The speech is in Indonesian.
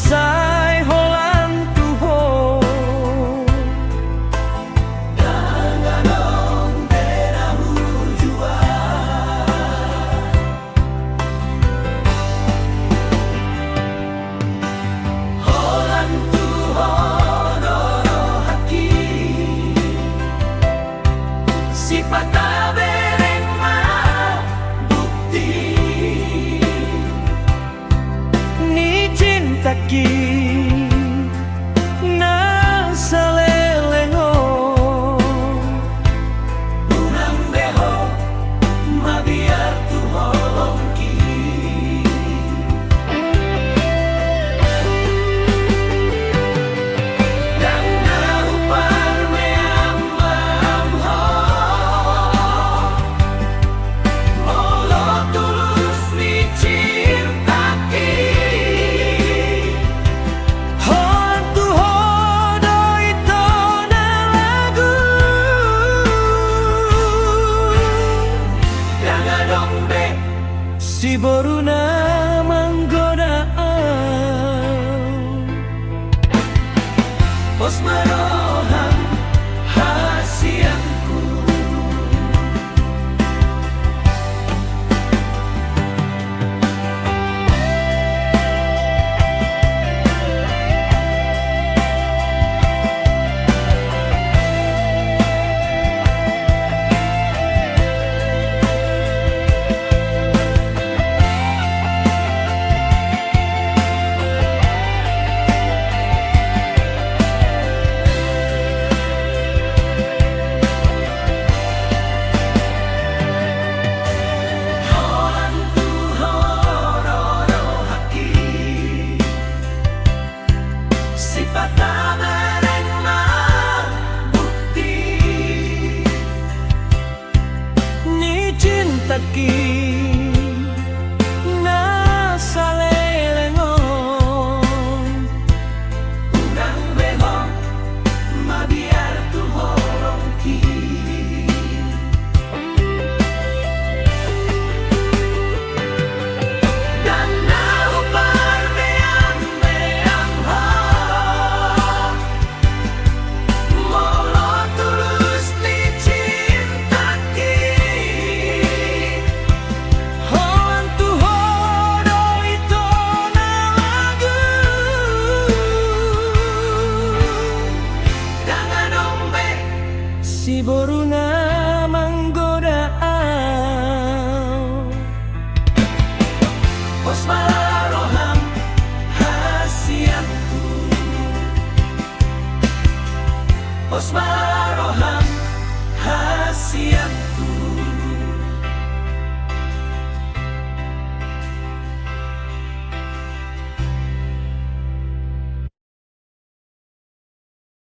sai holan tuho Danganong bera hujua Holan tuho noro haki Sipata bereng ma bukti ni cinta ki na saleleho Unang beho mabiar tu holongki Dan naupar meam ho Molo tulus ni cintaki holan tuho do ito na lagu Danganong be si boruna manggoda Pos marohang hasianku Holan tuho roro haki Sipata bereng ma bukti ni cinta ki na salelengon Unang beho mabiar tu holongki Dan naupar meam ho Molo tulus ni cintaki holan tuho do ito na lagu Danganong be si boruna manggoda Pos marohang hasianku Pos marohang hasianku